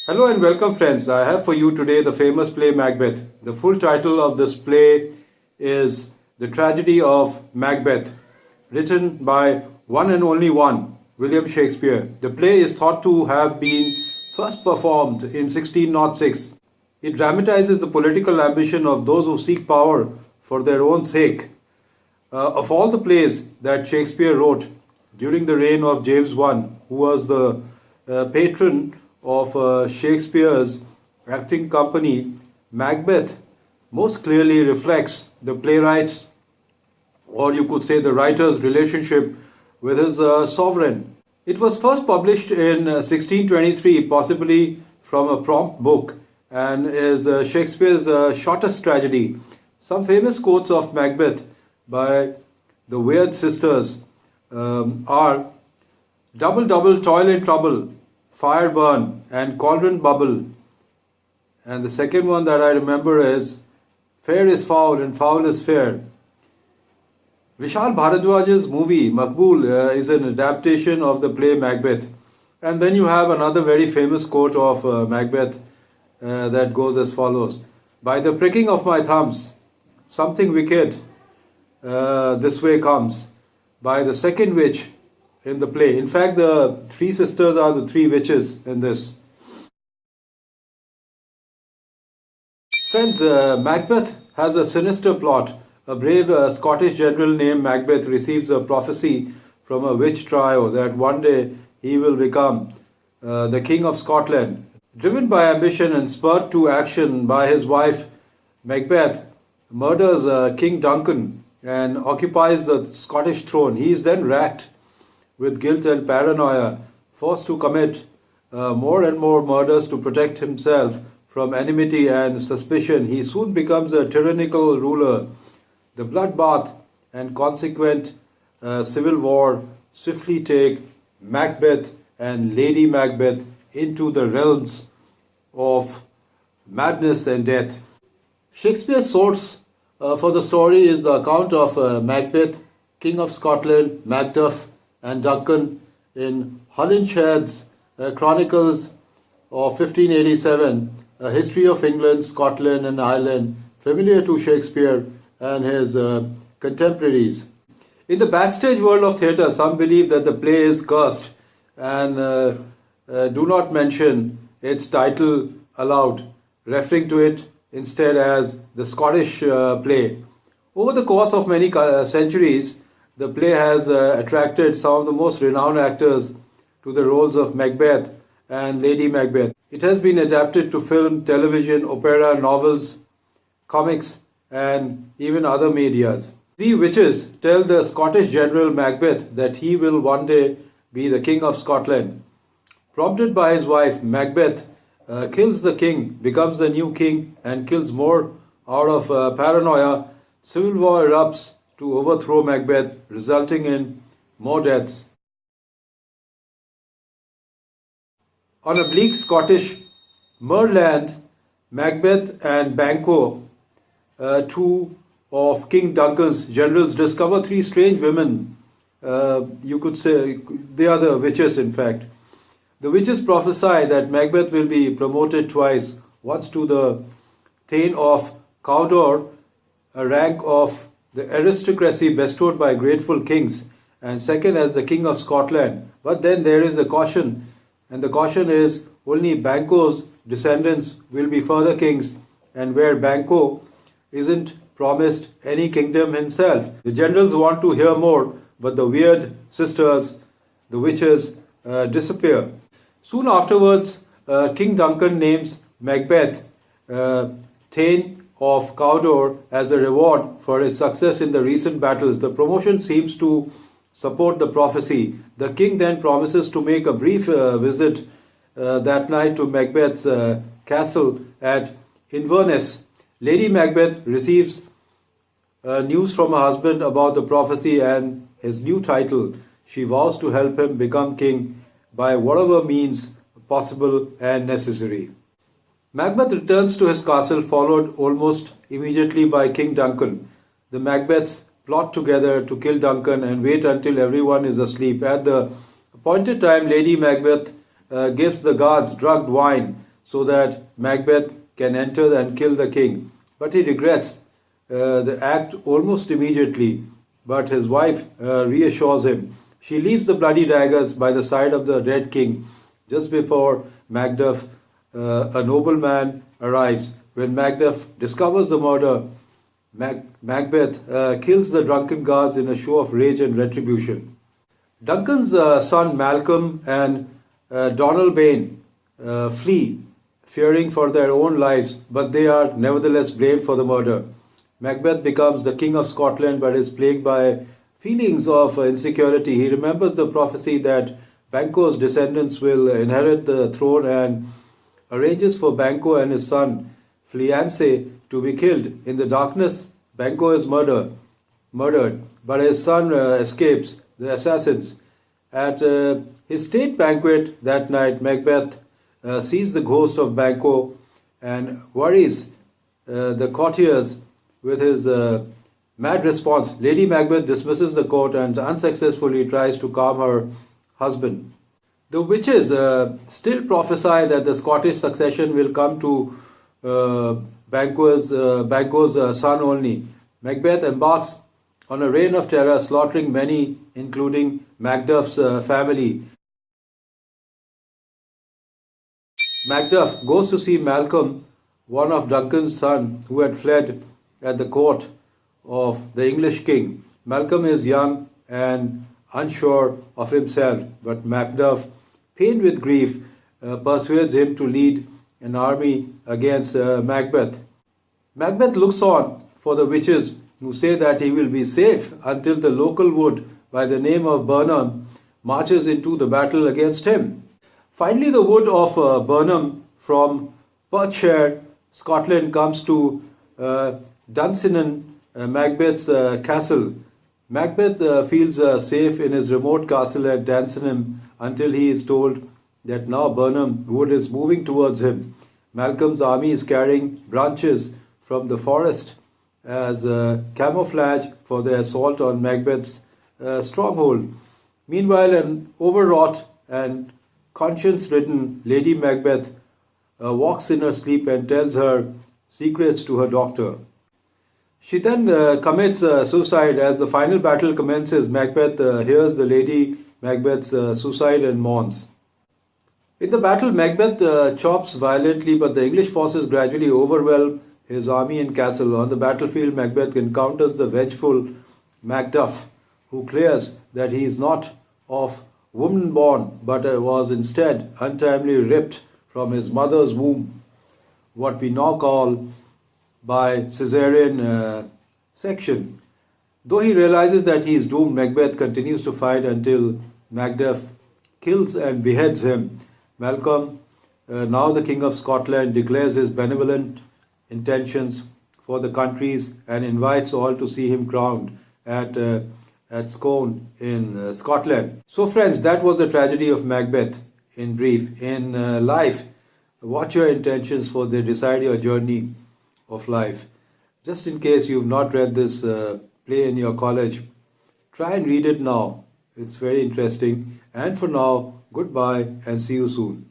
Hello and welcome, friends. I have for you today the famous play Macbeth. The full title of this play is The Tragedy of Macbeth, written by one and only one, William Shakespeare. The play is thought to have been first performed in 1606. It dramatizes the political ambition of those who seek power for their own sake. Of all the plays that Shakespeare wrote during the reign of James I, who was the patron of Shakespeare's acting company, Macbeth most clearly reflects the playwright's, or you could say the writer's, relationship with his sovereign. It was first published in 1623, possibly from a prompt book, and is Shakespeare's shortest tragedy. Some famous quotes of Macbeth by the Weird sisters are double, double, toil and trouble, fire burn, and cauldron bubble. And the second one that I remember is fair is foul and foul is fair. Vishal Bharadwaj's movie Maqbool is an adaptation of the play Macbeth. And then you have another very famous quote of Macbeth that goes as follows: by the pricking of my thumbs, something wicked this way comes. By the second witch in the play. In fact, the three sisters are the three witches in this. Friends, Macbeth has a sinister plot. A brave Scottish general named Macbeth receives a prophecy from a witch trio that one day he will become the King of Scotland. Driven by ambition and spurred to action by his wife, Macbeth murders King Duncan and occupies the Scottish throne. He is then racked with guilt and paranoia, forced to commit more and more murders to protect himself from enmity and suspicion. He soon becomes a tyrannical ruler. The bloodbath and consequent civil war swiftly take Macbeth and Lady Macbeth into the realms of madness and death. Shakespeare's source for the story is the account of Macbeth, King of Scotland, Macduff, and Duncan in Holinshed's Chronicles of 1587, a history of England, Scotland, and Ireland, familiar to Shakespeare and his contemporaries. In the backstage world of theatre, some believe that the play is cursed and do not mention its title aloud, referring to it instead as the Scottish play. Over the course of many centuries, the play has attracted some of the most renowned actors to the roles of Macbeth and Lady Macbeth. It has been adapted to film, television, opera, novels, comics, and even other medias. Three witches tell the Scottish general Macbeth that he will one day be the King of Scotland. Prompted by his wife, Macbeth kills the king, becomes the new king, and kills more out of paranoia. Civil war erupts to overthrow Macbeth, resulting in more deaths. On a bleak Scottish moorland, Macbeth and Banquo, two of King Duncan's generals, discover three strange women. You could say they are the witches, in fact. The witches prophesy that Macbeth will be promoted twice, once to the Thane of Cawdor, a rank of the aristocracy bestowed by grateful kings, and second as the King of Scotland. But then there is a caution, and the caution is only Banquo's descendants will be further kings, and where Banquo isn't promised any kingdom himself. The generals want to hear more, but the weird sisters, the witches, disappear. Soon afterwards, King Duncan names Macbeth Thane of Cawdor as a reward for his success in the recent battles. The promotion seems to support the prophecy. The king then promises to make a brief visit that night to Macbeth's castle at Inverness. Lady Macbeth receives news from her husband about the prophecy and his new title. She vows to help him become king by whatever means possible and necessary. Macbeth returns to his castle, followed almost immediately by King Duncan. The Macbeths plot together to kill Duncan and wait until everyone is asleep. At the appointed time, Lady Macbeth gives the guards drugged wine so that Macbeth can enter and kill the king. But he regrets the act almost immediately. But his wife reassures him. She leaves the bloody daggers by the side of the dead king just before Macduff, a nobleman, arrives. When Macduff discovers the murder, Macbeth kills the drunken guards in a show of rage and retribution. Duncan's son Malcolm and Donalbain flee, fearing for their own lives, but they are nevertheless blamed for the murder. Macbeth becomes the king of Scotland but is plagued by feelings of insecurity. He remembers the prophecy that Banquo's descendants will inherit the throne and arranges for Banquo and his son Fleance to be killed. In the darkness, Banquo is murdered, but his son escapes the assassins. At his state banquet that night, Macbeth sees the ghost of Banquo and worries the courtiers with his mad response. Lady Macbeth dismisses the court and unsuccessfully tries to calm her husband. The witches still prophesy that the Scottish succession will come to Banquo's son only. Macbeth embarks on a reign of terror, slaughtering many, including Macduff's family. Macduff goes to see Malcolm, one of Duncan's sons, who had fled at the court of the English king. Malcolm is young and unsure of himself, but Macduff, pained with grief, persuades him to lead an army against Macbeth. Macbeth looks on for the witches, who say that he will be safe until the local wood by the name of Burnham marches into the battle against him. Finally, the wood of Burnham from Perthshire, Scotland, comes to Dunsinane, Macbeth's castle. Macbeth feels safe in his remote castle at Dunsinane until he is told that now Burnham wood is moving towards him. Malcolm's army is carrying branches from the forest as camouflage for the assault on Macbeth's stronghold. Meanwhile, an overwrought and conscience-ridden Lady Macbeth walks in her sleep and tells her secrets to her doctor. She then commits suicide. As the final battle commences, Macbeth hears the Lady Macbeth's suicide and mourns. In the battle, Macbeth chops violently, but the English forces gradually overwhelm his army and castle. On the battlefield, Macbeth encounters the vengeful Macduff, who declares that he is not of woman born, but was instead untimely ripped from his mother's womb, what we now call by caesarean section. Though he realizes that he is doomed, Macbeth continues to fight until Macduff kills and beheads him. Malcolm, now the King of Scotland, declares his benevolent intentions for the countries and invites all to see him crowned at Scone in Scotland. So friends, that was the tragedy of Macbeth in brief. In life, watch your intentions, for they decide your journey of life. Just in case you've not read this play in your college, try and read it now. It's very interesting. And for now, goodbye and see you soon.